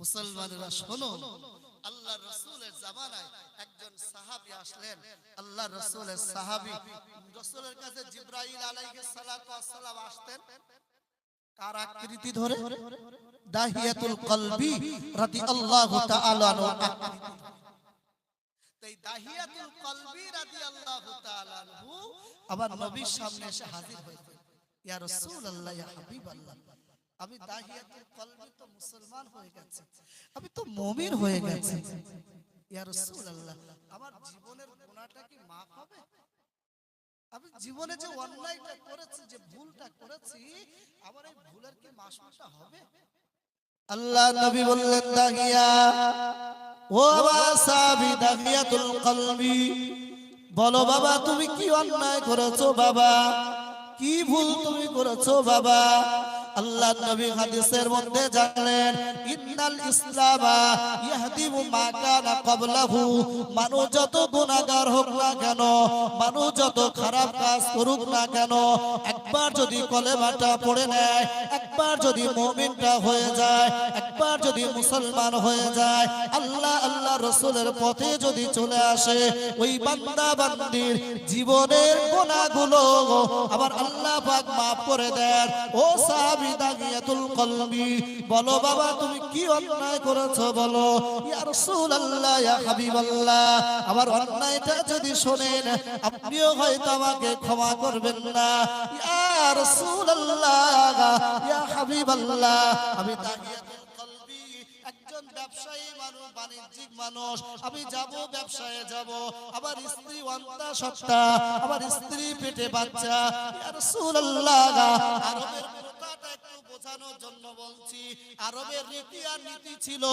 মুসলমানেরা শোনো, আল্লাহ রাসূলের জামানায় একজন সাহাবী আসলেন। আল্লাহ রাসূলের সাহাবী, রাসূলের কাছে জিবরাইল আলাইহিস সালাতু ওয়াস সালাম আসতেন। কার আকৃতি ধরে? দাহিয়াতুল কলবি রাদিয়াল্লাহু তাআলা আনহু আকৃতি। তাই দাহিয়াতুল কলবি রাদিয়াল্লাহু তাআলা আনহু আবার নবীর সামনে এসে হাজির হয়েছে। ইয়া রাসূলুল্লাহ, ইয়া হাবিবাল্লাহ, আমি দাহিয়াতুল কলবি তো মুসলমান হয়ে গেছে, আমি তো মুমিন হয়ে গেছি। ইয়া রাসূলুল্লাহ, আমার জীবনের গুনাহটা কি maaf হবে? আমি জীবনে যে অন্যায়টা করেছি, যে ভুলটা করেছি, আমার এই ভুলের কি মাসুলটা হবে? আল্লাহ নবী বললেন, দাহিয়া, ও সাহাবী দাহিয়াতুল কলবি, বলো বাবা তুমি কি অন্যায় করেছো বাবা, কি ভুল তুমি করেছো বাবা? আল্লাহ নবী হাদিসের মধ্যে জানলেন, ইন্নাল ইসলামা ইয়াহদিমু মা কানা ক্বাবলাহু, মানুষ যত গুনাহগার হোক না কেন, মানুষ যত খারাপ কাজ করুক না কেন, একবার যদি কলেমাটা পড়ে নেয়, একবার যদি মুমিনটা হয়ে যায়, একবার যদি মুসলমান হয়ে যায়, আল্লাহ আল্লাহ রাসূলের পথে যদি চলে আসে, ওই বান্দা বান্দির জীবনের গুনাহগুলো আবার আল্লাহ পাক maaf করে দেন। ও সাহাবী দাহিয়াতুল কলবি, বলো বাবা তুমি কি অন্যায় করেছো বলো। ইয়া রাসূলুল্লাহ, ইয়া হাবিবাল্লাহ, আমার অন্যায়টা যদি শুনেন আপনিও হয়তো আমাকে ক্ষমা করবেন না। ইয়া রাসূলুল্লাহ, ইয়া হাবিবাল্লাহ, আমি দাহিয়াতুল কলবি একজন ব্যবসায়ী মানুষ, বাণিজ্যিক মানুষ, আমি যাব ব্যবসায়ে যাব, আমার স্ত্রী অন্তা সত্তা, আমার স্ত্রী পেটে বাচ্চা। ইয়া রাসূলুল্লাহ, আরবের কথাটা একটু বোঝানোর জন্য বলছি। আরবের রীতি আর নীতি ছিল,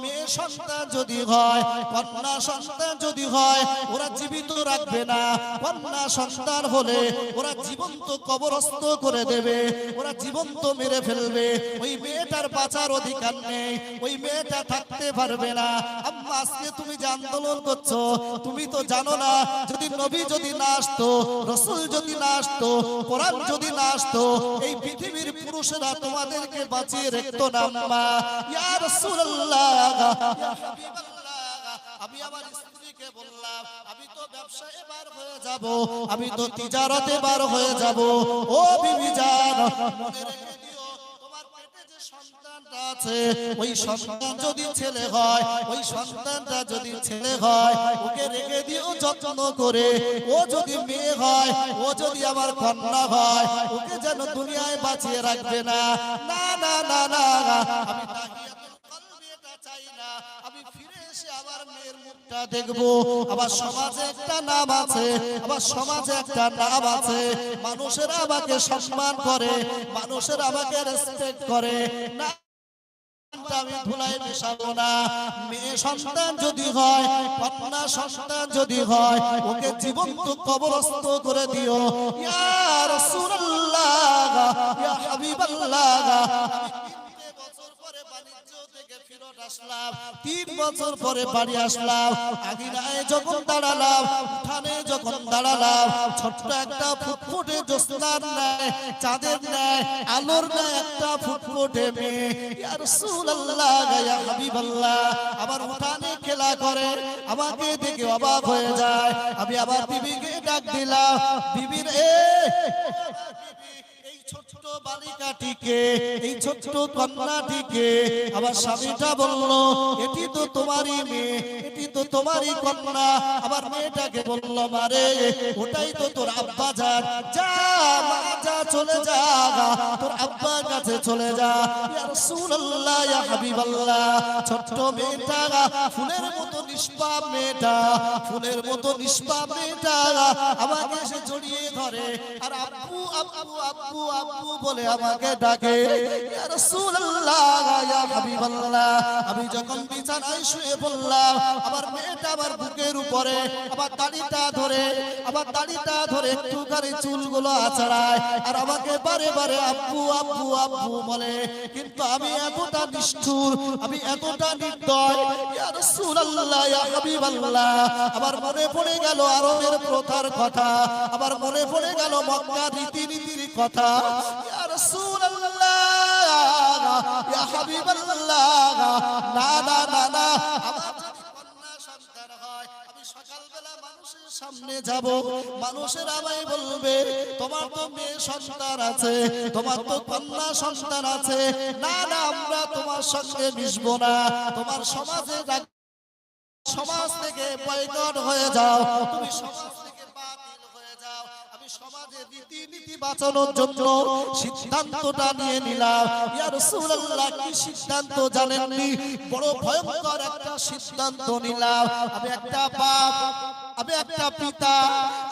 মেয়ে সন্তান যদি হয়, কন্যা সন্তান যদি হয়, ওরা জীবিত রাখবে না। কন্যা সন্তান হলে ওরা জীবন্ত কবরস্থ করে দেবে, ওরা জীবন্ত মেরে ফেলবে। ওই মেয়েটার বাঁচার অধিকার নেই, ওই মেয়েটা থাকতে পারবে না। আম্মা আজকে তুমি যে আন্দোলন করছো, তুমি তো জানো না, যদি নবী যদি না আসতো, রাসূল যদি না আসতো, কোরআন যদি না আসতো, এই পৃথিবীর পুরুষেরা তোমাদেরকে বাঁচিয়ে রাখতো না আম্মা। ইয়া রাসূলুল্লাহ, ইয়া হাবিবাল্লাহ, আমি আমার স্ত্রীকে বললাম আমি তো ব্যবসায়ে বার হয়ে যাব, আমি তো তিজারতে বার হয়ে যাব। ও বিবি জান, মনে রেখে দিও, তোমার পেটে যে সন্তানটা আছে, ওই সন্তান যদি ছেলে হয়, ওই সন্তানটা যদি ছেলে হয়, ওকে রেখে দিও যত্ন করে। ও যদি মেয়ে হয়, ও যদি আমার কন্যা হয়, ওকে যেন দুনিয়ায় বাঁচিয়ে রাখবে না। না না না না, আমি দাহিয়াতুল কলবি এটা চাই না। আমি ফিরে এসে আবার মেয়ের মুখটা দেখবো। আবার সমাজে একটা নাম আছে, আবার সমাজে একটা নাম আছে, মানুষেরা আমাকে সম্মান করে, মানুষেরা আমাকে রেসপেক্ট করে। না, আমি ধুলায় মেশাবো না। মেয়ে সন্তান যদি হয়, কন্যা সন্তান যদি হয়, ওকে জীবন্ত কবরস্থ করে দিও। ইয়া রাসূলুল্লাহ, ইয়া হাবিবাল্লাহ, 3 বছর পরে বাড়ি আসলাম। আঙিনায় যখন দাঁড়ালাম, উঠানে যখন দাঁড়ালাম, ছোট্ট একটা ফুটফুটে জ্যোৎস্নার ন্যায়, চাঁদের ন্যায়, আলোর ন্যায় একটা ফুটফুটে মেয়ে। ইয়া রাসূলুল্লাহ, ইয়া হাবিবাল্লাহ, আমার উঠানে খেলা করে, আমাকে দেখে অবাক হয়ে যায়। আমি আবার বিবিকে ডাক দিলাম, বিবির এই ছোট্ট বালিকাটিকে, এই ছোট্ট কন্যাটিকে, আমার স্বামীটা বলল এটি তো তোমারই মেয়ে, এটি তো তোমারই কন্যা। আমার মেয়েটাকে বলল মারে ওটাই তো তোর আব্বা জান, যা মা যা, চলে যা, তোর আব্বার কাছে চলে যা। ইয়া রাসূলুল্লাহ, ইয়া হাবিবাল্লাহ, ছোট্ট মেয়েটা, ফুলের মতো নিষ্পাপ মেয়েটা, ফুলের মতো নিষ্পাপ মেয়েটা আমাকে এসে জড়িয়ে ধরে আর আব্বু আব্বু আব্বু আব্বু বলে আমাকে ডাকে। ইয়া রাসূলুল্লাহ, ইয়া হাবিবাল্লাহ, আমি যখন বিছানায় শুয়ে পড়লাম, আমার মেয়েটা আমার বুকের উপরে আমার দাড়িটা ধরে, আমার দাড়িটা ধরে একটুখানি চুলগুলো আছড়ায় আর আমাকে বারে বারে আব্বু আব্বু আব্বু বলে। কিন্তু আমি এতটা নিষ্ঠুর, আমি এতটা নির্দয়। ইয়া রাসূলুল্লাহ, ইয়া হাবিবাল্লাহ, আমার মনে পড়ে গেল আরবের প্রথার কথা, আমার মনে পড়ে গেল মক্কার রীতিনীতির কথা। ইয়া রাসূলুল্লাহ, ইয়া হাবিবাল্লাহ, সকালবেলা মানুষের সামনে যাব, মানুষের আমায় বলবে তোমার তো মেয়ে সন্তান আছে, তোমার তো কন্যা সন্তান আছে, না না আমরা তোমার সঙ্গে মিশবো না, তোমার সমাজে সমাজ থেকে বয়কট হয়ে যাও, তুমি সমাজ থেকে বাতিল হয়ে যাও। আমি সমাজের রীতিনীতি বাঁচানোর জন্য সিদ্ধান্তটা নিয়ে নিলাম। ইয়া রাসূলুল্লাহ, কি সিদ্ধান্ত জানেননি? বড় ভয়ঙ্কর একটা সিদ্ধান্ত নিলাম। আমি একটা বাপ, আমি একটা পিতা,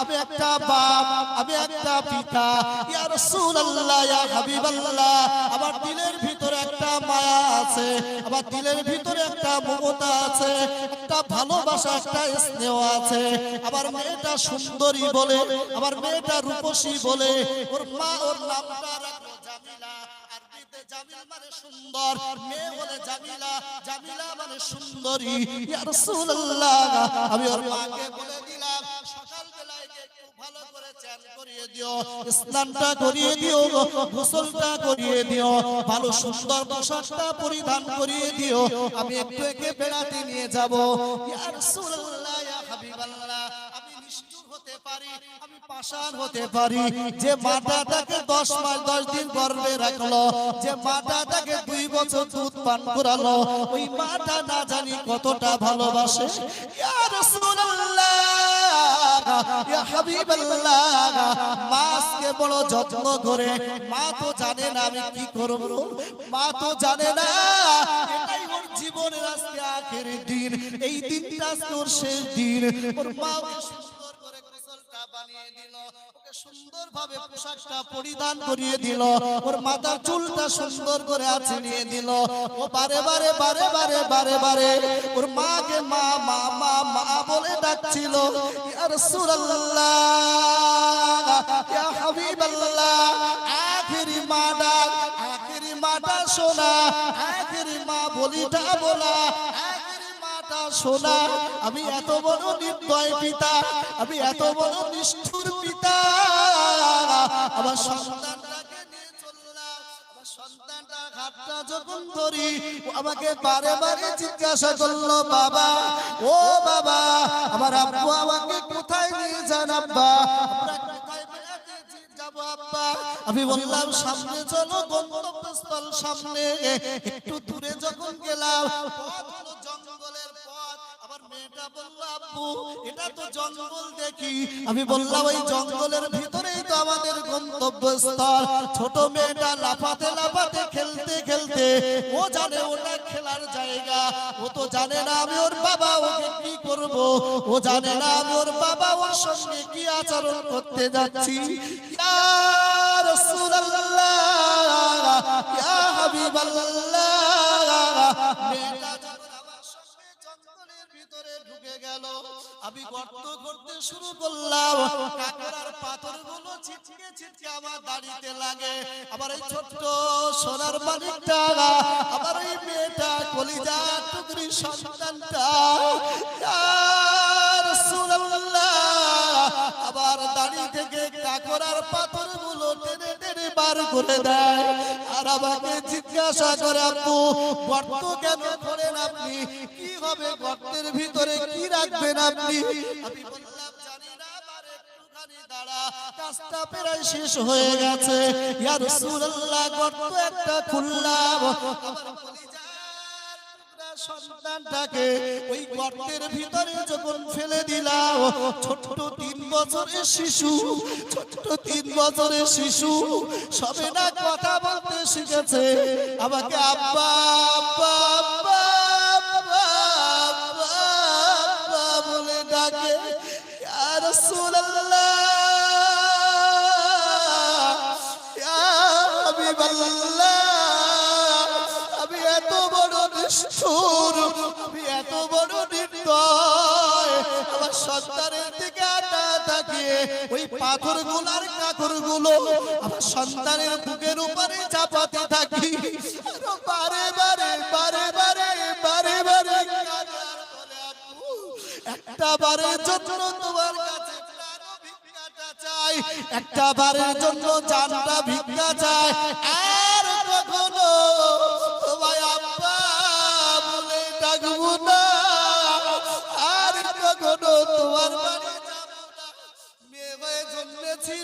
আমি একটা বাপ, আমি একটা পিতা। ইয়া রাসূলুল্লাহ, ইয়া হাবিবাল্লাহ, আমার দিলের ভিতরে একটা মায়া আছে, আমার দিলের ভিতরে একটা মমতা আছে, একটা ভালোবাসা, একটা স্নেহ আছে। আমার মেয়েটা সুন্দরী বলে, আমার মেয়েটা রূপসী বলে ওর মা ওর নামটা রাখলো জামিলা। আরবিতে জামিল মানে সুন্দর, মেয়ে বলে জামিলা, জামিলা মানে সুন্দরী। ইয়া রাসূলুল্লাহ, আমি ওর মাকে বলে দিলাম সকালবেলায় একটু ভালো করে চান করিয়ে দিও, স্নানটা করিয়ে দিও, গোসলটা করিয়ে দিও, ভালো সুন্দর পোশাকটা পরিধান করিয়ে দিও, আমি একটু একে বেড়াতে নিয়ে যাব। ইয়া রাসূলুল্লাহ, ইয়া হাবিবাল্লাহ, আমি নিষ্ঠুর হতে পারি, আমি পাষাণ হতে পারি। যে মাটা তাকে 10 মাস 10 দিন গর্ভে রাখলো, যে মাটা তাকে 2 বছর দুধ পান করালো, ওই মাটা না জানি কতটা ভালোবাসে। ইয়া রাসূলুল্লাহ, ইয়া হাবিবাল্লাহ, মাকে বড় যত্ন করে, মা তো জানে না আমি কি করব, মা তো জানে না এটাই ওর জীবনের আজকে আখেরি দিন, এই দিনটা আজকে ওর শেষ দিন। ওর মা সুন্দর করে গোসলটা বানিয়ে দিল, ওকে সুন্দরভাবে পোশাকটা পরিধান করিয়ে দিল, ওর মাথার চুলটা সুন্দর করে আঁচড়িয়ে দিল। ও বারে বারে বারে বারে বারে বারে ওর মাকে মা মা মা মা বলে ডাকছিল। ইয়া রাসূলুল্লাহ, ইয়া হাবিবাল্লাহ, আখেরি মা ডাক, আখেরি মাটা শোনা, আখেরি মা বলিটা বলা, আখেরি মাটা শোনা। আমি এত বড় নির্দয় পিতা, আমি এত বড় নিষ্ঠুর পিতা, আমার সন্তানটাকে নিয়ে চললাম। আমার সন্তানটা হাতটা যখন ধরি, আমাকে বারে বারে জিজ্ঞাসা করলো, বাবা ও বাবা, আমার আব্বু আমাকে কোথায় নিয়ে যান আব্বা, আমরা কোথায় বেড়াতে যাবো আব্বা? আমি বললাম সামনে চলো, গন্তব্যস্থল সামনে। একটু দূরে যখন গেলাম, পথ হলো জঙ্গলের পথ। আমার মেয়েটা বলল, আব্বু এটা তো জঙ্গল দেখি। আমি বললাম ওই জঙ্গলের ভিতরেই তো আমাদের গন্তব্যস্থল। ছোট মেয়েটা লাফাতে লাফাতে খেলতে খেলতে, ও জানে ওটা খেলার জায়গা, ও তো জানে না আমি ওর বাবা, ওকে কি করব, ও জানে না আমি ওর বাবা, ওর সঙ্গে কি আচরণ করতে যাচ্ছি। ইয়া রাসূলুল্লাহ, ইয়া হাবিবাল্লাহ, মেয়েটা যখন আমার সঙ্গে জঙ্গলের ভিতরে ঢুকে গেল, আমি গর্ত করতে শুরু করলাম। কাকড়ার পাথরগুলো ছিটকে ছিটকে আমার দাড়িতে লাগে। আমার এই ছোট্ট সোনার মানিকটা, আমার এই মেয়েটা, কলিজা টুকরি সন্তানটা, ইয়া রাসূলুল্লাহ, আবার দাড়ি থেকে কাকড়ার পাথরগুলো টেনে টেনে বার করে দেয়। আর আমাকে জিজ্ঞাসা করে, আব্বু গর্ত কেন করেন আপনি, কি হবে গর্তের ভিতরে, কি রাখবেন আপনি? আমি বললাম জানি না, আমার একটুখানি দাঁড়া, কাজটা প্রায় শেষ হয়ে গেছে। ইয়া রাসূলুল্লাহ, গর্ত একটা খুললাম, আমার কলিজার টুকরা সন্তানটাকে ওই গর্তের ভিতরে যখন ফেলে দিলাম, ছোট্ট 3 বছরের শিশু, ছোট্ট 3 বছরের শিশু, সবে না কথা বলতে শিখেছে, আমাকে আব্বা আব্বা আব্বা আব্বা আব্বা বলে ডাকে। ইয়া রাসূলুল্লাহ, ইয়া হাবিবাল্লাহ, আমি এত বড় নিষ্ঠুর, আমি এত বড় নির্দয়, আমার সন্তানের দিকে আটা তাকিয়ে ওই পাথরগুলার কাকরগুলো আমার সন্তানের বুকের উপরে চাপাতে থাকি। বারে বারে বারে বারে বারে বারে একটা বারের জন্য তোমার কাছে ভিক্ষাটা চাই, একটা বারের জন্য জানটা ভিক্ষা চাই, আর কখনো তোমায় আব্বা বলে ডাকবো না, আর কখনো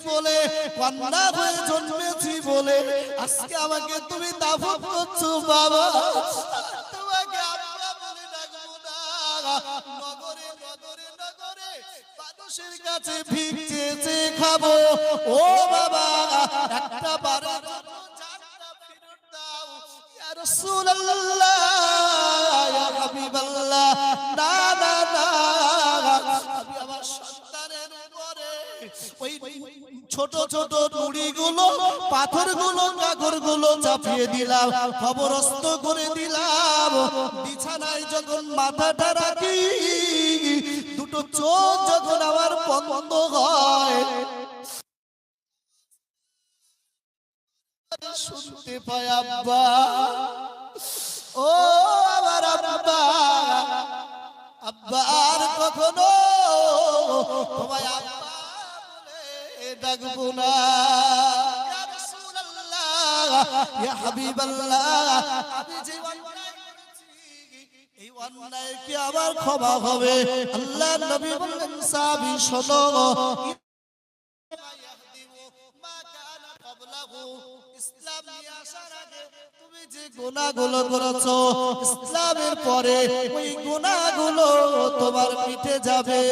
বলে, কন্যা হয়ে জন্মেছি বলে আজকে আমাকে তুমি দাফন করছো বাবা। তোমাকে আব্বা বলে ডাকবো না। নগরে নগরে নগরে মানুষের কাছে ভিক চেয়ে খাবো। ও বাবা, একটা বারের জন্য জানটা ফেরত দাও ইয়া রাসূলুল্লাহ, ইয়া হাবিবাল্লাহ। না না না, আমি আমার সন্তানের উপরে ওই ছোট ছোট নুড়িগুলো, পাথরগুলো, কাগরগুলো চাপিয়ে দিলাম, কবরস্থ করে দিলাম। বিছানায় যখন মাথাটা রাখি, দুটো চোখ যখন আমার বন্ধ হয়, শুনতে পাই আব্বা, ও আমার আব্বা। আব্বা আর কখনো তোমায় আব্বা বলে ডাকবো না। ইয়া রাসূলুল্লাহ, ইয়া হাবিবাল্লাহ, আমি যে অন্যায় করেছি, এই অন্যায় কি আমার ক্ষমা হবে? আল্লাহর নবী বললেন, সাহাবী শোনো, ইসলাম নিয়ে আসার আগে তুমি যে গুনাহগুলো করেছো, ইসলামের পরে ওই গুনাহগুলো তোমার মিটে যাবে।